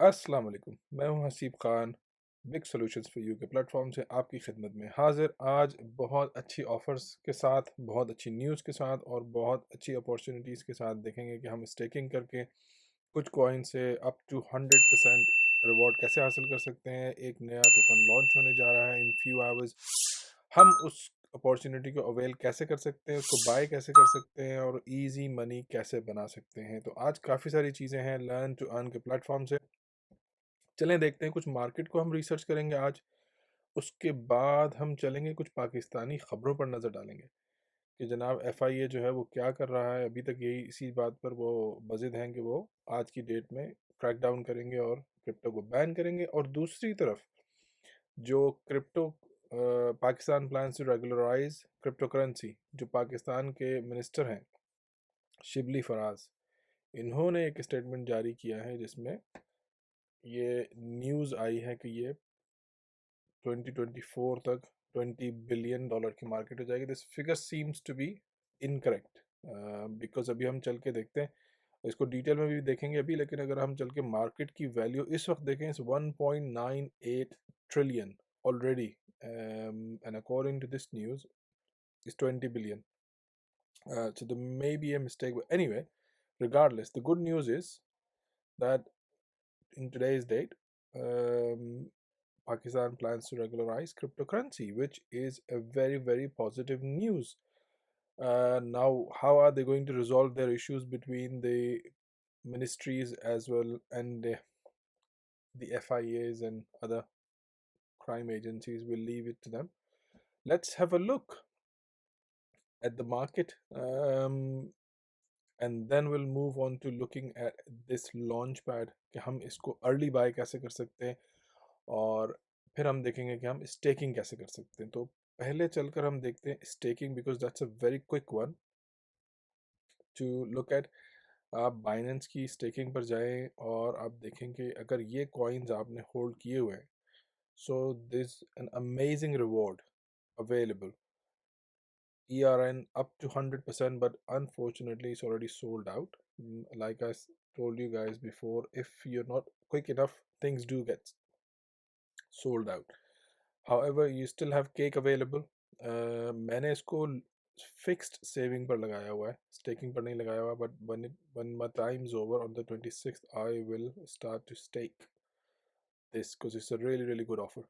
अस्सलाम वालेकुम। मैं हूं Haseeb Khan. Big solutions for you के प्लेटफॉर्म से आपकी खिदमत में हाजिर। आज बहुत अच्छी ऑफर्स के साथ, बहुत अच्छी न्यूज़ के साथ और बहुत अच्छी अपॉर्चुनिटीज़ के साथ देखेंगे कि हम स्टेकिंग करके कुछ कॉइन से अप टू 100% रिवॉर्ड कैसे हासिल कर सकते हैं। एक नया टोकन लॉन्च होने जा रहा है इन फ्यू आवर्स। हम उस अपॉर्चुनिटी को अवेल कैसे कर सकते हैं, उसको बाय कैसे कर सकते हैं और इजी मनी कैसे बना सकते हैं। तो आज काफ़ी सारी चीज़ें हैं लर्न टू अर्न के प्लेटफॉर्म से। चलें देखते हैं, कुछ मार्केट को हम रिसर्च करेंगे आज। उसके बाद हम चलेंगे, कुछ पाकिस्तानी ख़बरों पर नज़र डालेंगे कि जनाब FIA जो है वो क्या कर रहा है। अभी तक यही इसी बात पर वो बज़िद हैं कि वो आज की डेट में क्रैक डाउन करेंगे और क्रिप्टो को बैन करेंगे। और दूसरी तरफ जो crypto Pakistan plans to regularise cryptocurrency, जो पाकिस्तान के मिनिस्टर हैं शिबली फराज, इन्होंने एक स्टेटमेंट जारी किया है जिसमें ये न्यूज़ आई है कि ये 2024 तक $20 बिलियन की मार्केट हो जाएगी। This figure seems to be incorrect because अभी हम चल के देखते हैं, इसको डिटेल में भी देखेंगे अभी। लेकिन अगर हम चल के मार्केट की वैल्यू इस वक्त देखें, इस 1.98 trillion already, and according to this news is 20 billion. So there may be a mistake, but anyway, regardless, the good news is that in today's date, um, Pakistan plans to regularize cryptocurrency, which is a very, very positive news. Now, how are they going to resolve their issues between the ministries as well and the FIAs and other crime agencies? We'll leave it to them. Let's have a look at the market, and then we'll move on to looking at this launch pad कि हम इसको early bye कैसे कर सकते हैं और फिर हम देखेंगे कि हम स्टेकिंग कैसे कर सकते हैं। तो पहले चलकर हम देखते हैं staking, because that's a very quick one two look at. आप बाइनेंस की स्टेकिंग पर जाएं और आप देखेंगे अगर ये कॉइन्स आपने होल्ड किए हुए हैं, so this an amazing reward available. ERN up to 100%, but unfortunately it's already sold out. Like I told you guys before, if you're not quick enough, things do get sold out. However, you still have cake available. मैंने इसको fixed saving पर लगाया हुआ है, staking पर नहीं लगाया हुआ। But when my time is over on the 26th, I will start to stake this because it's a really really good offer.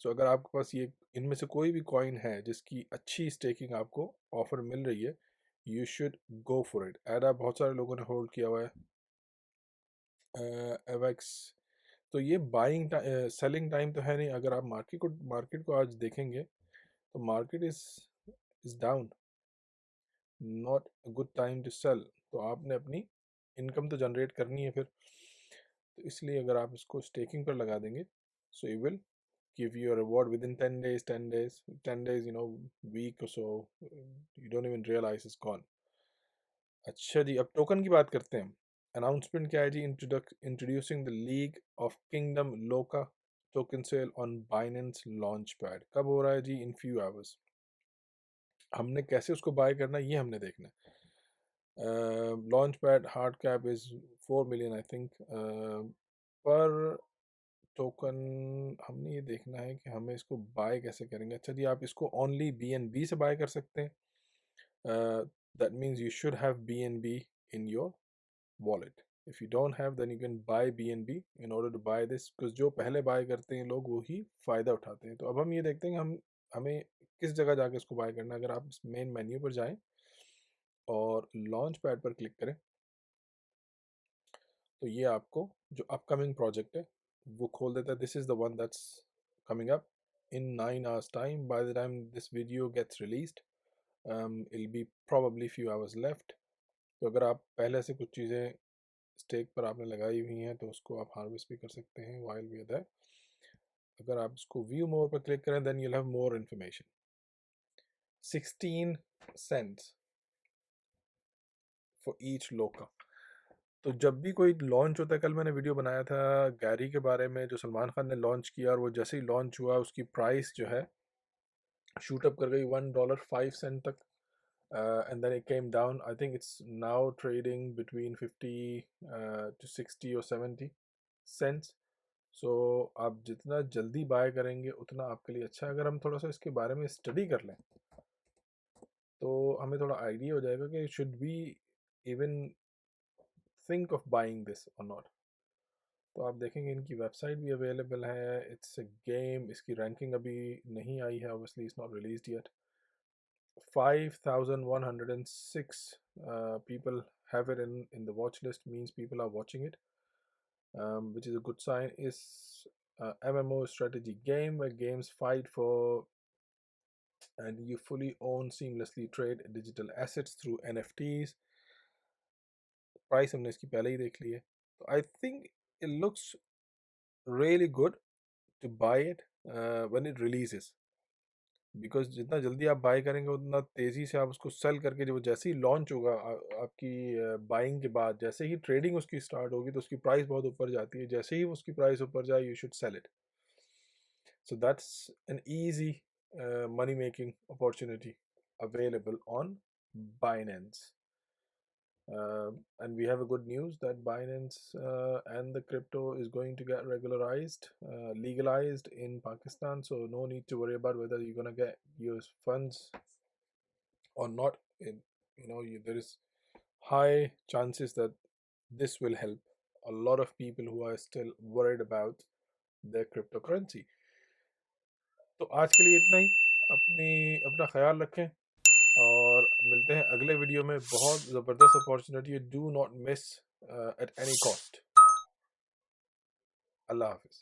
So अगर आपके पास ये इनमें से कोई भी कॉइन है जिसकी अच्छी स्टेकिंग आपको ऑफर मिल रही है, you should go for it. एडा बहुत सारे लोगों ने होल्ड किया हुआ है, एवेक्स। तो ये बाइंग सेलिंग टाइम तो है नहीं। अगर आप मार्केट को आज देखेंगे तो market is down, not a good time to sell. तो आपने अपनी इनकम तो जनरेट करनी है फिर। तो इसलिए अगर आप इसको स्टेकिंग पर लगा देंगे, so you will give you a reward within 10 days, 10 days, week or so. You don't even realize it's gone. अच्छा जी, अब टोकन की बात करते हैं। अनाउंसमेंट क्या है जी? Introducing the League of Kingdom Loka token sale on Binance launchpad. कब हो रहा है जी? In few hours. हमने कैसे उसको बाय करना है ये हमने देखना है। Launch pad hard cap is 4 million I think पर टोकन। हमने ये देखना है कि हमें इसको बाय कैसे करेंगे। अच्छा जी, आप इसको ओनली BNB से बाय कर सकते हैं। That means you should have BNB in your wallet. If you don't have then you can buy BNB in order to buy this, because जो पहले बाय करते हैं लोग वही फ़ायदा उठाते हैं। तो अब हम ये देखते हैं कि हमें किस जगह जाके इसको बाय करना है। अगर आप इस मेन मेन्यू पर जाएं और लॉन्च पैड पर क्लिक करें तो ये आपको जो अपकमिंग प्रोजेक्ट है वो खोल देता है। This is the one that's coming up in 9 hours time. By the time this video gets released, it'll be probably few hours left. तो अगर आप पहले से कुछ चीज़ें स्टेक पर आपने लगाई हुई हैं तो उसको आप हार्वेस्ट भी कर सकते हैं while we are there. अगर आप इसको व्यू मोर पर क्लिक करें then you'll have more information. 16 cents for each Loka. तो जब भी कोई लॉन्च होता है, कल मैंने वीडियो बनाया था गैरी के बारे में जो सलमान खान ने लॉन्च किया, और वो जैसे ही लॉन्च हुआ उसकी प्राइस जो है शूट अप कर गई $1.05 तक, and then it came down. I think it's now trading between 50 to 60 or 70 cents. So आप जितना जल्दी बाय करेंगे उतना आपके लिए अच्छा है। अगर हम थोड़ा सा इसके बारे में स्टडी कर लें तो हमें थोड़ा आइडिया हो जाएगा कि should we even think of buying this और नॉट। तो आप देखेंगे इनकी वेबसाइट भी अवेलेबल है। इट्स अ गेम, इसकी रैंकिंग अभी नहीं आई है, obviously it's not released yet. 5106 people have it in the watch list, means people are watching it, which is a good sign. Is MMO strategy game where games fight for and you fully own, seamlessly trade digital assets through NFTs. Price हमने इसकी पहले ही देख ली है, तो I think it looks really good to buy it when it releases, because जितना जल्दी आप बाय करेंगे उतना तेज़ी से आप उसको सेल करके, जब जैसे ही लॉन्च होगा आपकी बाइंग के बाद, जैसे ही ट्रेडिंग उसकी स्टार्ट होगी तो उसकी प्राइस बहुत ऊपर जाती है। जैसे ही उसकी प्राइस ऊपर जाए you should sell it. So that's an easy money making opportunity available on Binance. And we have a good news that Binance and the crypto is going to get regularized, legalized in Pakistan. So no need to worry about whether you're gonna get your funds or not. There is high chances that this will help a lot of people who are still worried about their cryptocurrency. तो आज के लिए इतना ही। अपना ख्याल रखें और मिलते हैं अगले वीडियो में। बहुत ज़बरदस्त opportunity, do not miss at any cost. अल्लाह हाफिज़।